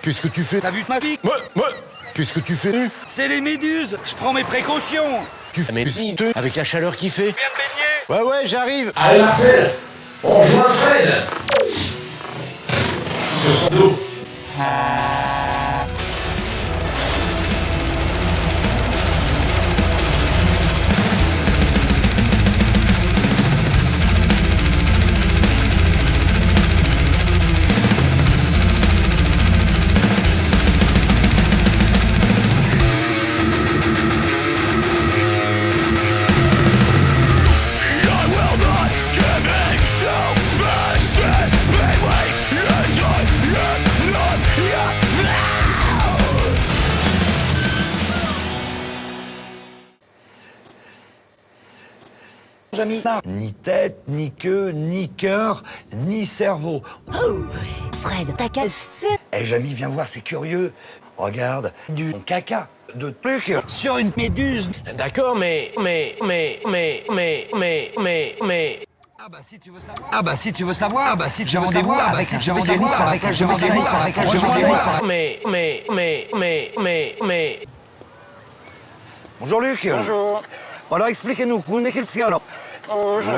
Qu'est-ce que tu fais? T'as vu ma pique? Ouais. Qu'est-ce que tu fais? C'est les méduses. Je prends mes précautions. Tu fais avec la chaleur qu'il fait. Viens de baigner. Ouais, j'arrive. Allez Marcel, on rejoint Fred. Sur son dos. Jamy, ni tête, ni queue, ni cœur, ni cerveau. Oh, Fred, t'as cassé. Eh, Jamy, viens voir, c'est curieux. Regarde, du caca, de trucs sur une méduse. D'accord, mais... Ah bah si tu veux savoir. Ah bah si tu veux savoir. Ah bah si tu veux savoir. Avec un spécialiste, avec un spécialiste. Mais... Bonjour Luc. Bonjour. Alors expliquez-nous, vous n'êtes quel psychologue? Bonjour.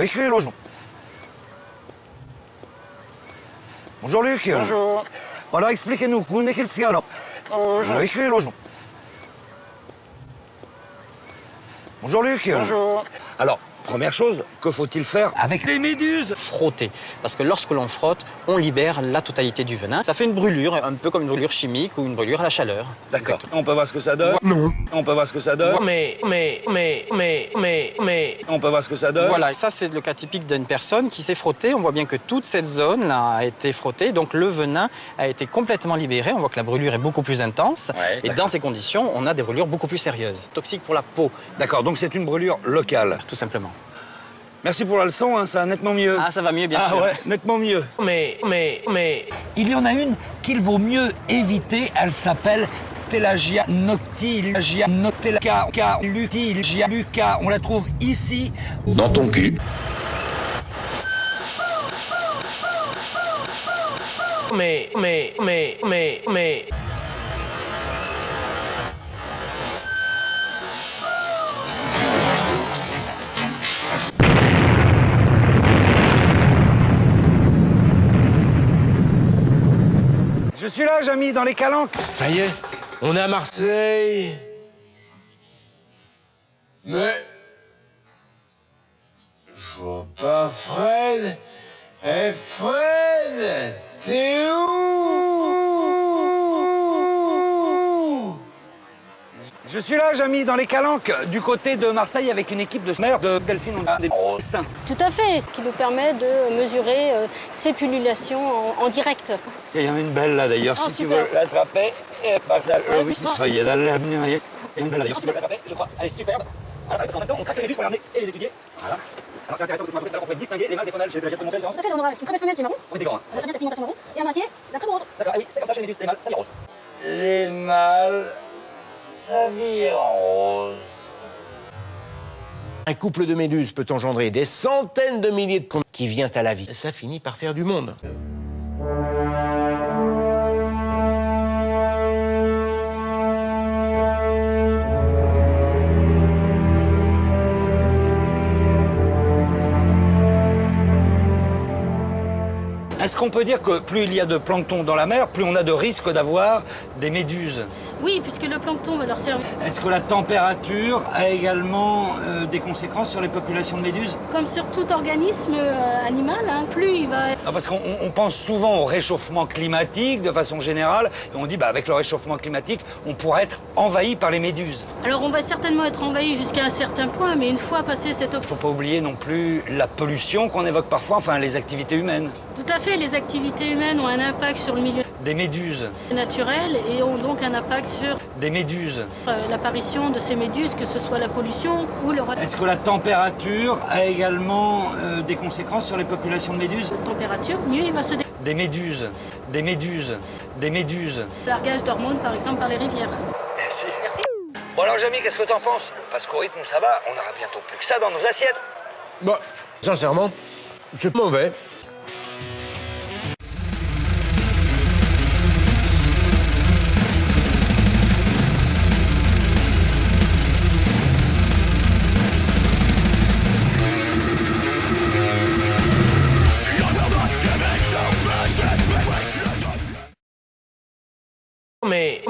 Bonjour Luc. Bonjour. Alors expliquez-nous, vous n'êtes quel psychologue? Bonjour. Bonjour Luc. Bonjour. Alors, première chose, que faut-il faire avec les méduses? Frotter. Parce que lorsque l'on frotte, on libère la totalité du venin. Ça fait une brûlure, un peu comme une brûlure chimique ou une brûlure à la chaleur. D'accord. On peut voir ce que ça donne? Non. On peut voir ce que ça donne? Mais... On peut voir ce que ça donne? Voilà, et ça c'est le cas typique d'une personne qui s'est frottée. On voit bien que toute cette zone-là a été frottée, donc le venin a été complètement libéré. On voit que la brûlure est beaucoup plus intense. Ouais, et dans ces conditions, on a des brûlures beaucoup plus sérieuses. Toxiques pour la peau, D'accord, donc c'est une brûlure locale. tout simplement. Merci pour la leçon, hein, ça va nettement mieux. Ah, ça va mieux, bien Ah sûr. ouais, nettement mieux. Mais... Il y en a une qu'il vaut mieux éviter, elle s'appelle Pelagia noctiluca, luca. On la trouve ici. Dans ton cul. Mais... Je suis là, Jamy, dans les calanques. Ça y est, on est à Marseille. Mais... Je vois pas Fred. Eh Fred, t'es où? Je suis là, Jamy, dans les calanques, du côté de Marseille, avec une équipe de mères de Delphine. On a des seins. Tout à fait, ce qui nous permet de mesurer ces pullulations en direct. Il y en a une belle là d'ailleurs, Oh, si tu super. veux l'attraper. Et passe là. Oui, oui. soyez là, il y a une belle là d'ailleurs, si tu veux l'attraper, je crois. Elle est superbe. Voilà, parce qu'en même temps, on traque les méduses pour les regarder et les étudier. Voilà. Alors c'est intéressant parce qu'on pourrait distinguer les mâles des femelles. J'ai déjà te montrer la différence. Tout à fait, on aura une très belle femelle qui est marron, On est des grands. très bien cette pigmentation marron, et un mâle qui est d'un très beau rose. D'accord, ah oui, c'est comme ça chez les méduses, les mâles, ça vient rose. Les mâles s'habillent en rose. Un couple de méduses peut engendrer des centaines de milliers de qui vient à la vie. Ça finit par faire du monde. Est-ce qu'on peut dire que plus il y a de plancton dans la mer, plus on a de risques d'avoir des méduses? Oui, puisque le plancton va leur servir, Est-ce que la température a également des conséquences sur les populations de méduses? comme sur tout organisme animal, hein, plus il va... Ah, parce qu'on pense souvent au réchauffement climatique de façon générale, et on dit bah, avec le réchauffement climatique, on pourrait être envahi par les méduses. Alors on va certainement être envahi jusqu'à un certain point, mais une fois passé cette Il ne faut pas oublier non plus la pollution qu'on évoque parfois, enfin les activités humaines. Tout à fait, les activités humaines ont un impact sur le milieu Des méduses, naturel et ont donc un impact sur des méduses. l'apparition de ces méduses, que ce soit la pollution ou le Est-ce que la température a également des conséquences sur les populations de méduses? température, mieux il va se Des méduses, des méduses, des méduses. largage d'hormones par exemple par les rivières. Merci. Merci. Bon alors Jamy, qu'est-ce que t'en penses? Parce qu'au rythme où ça va, on aura bientôt plus que ça dans nos assiettes. Bah, sincèrement, c'est mauvais. mais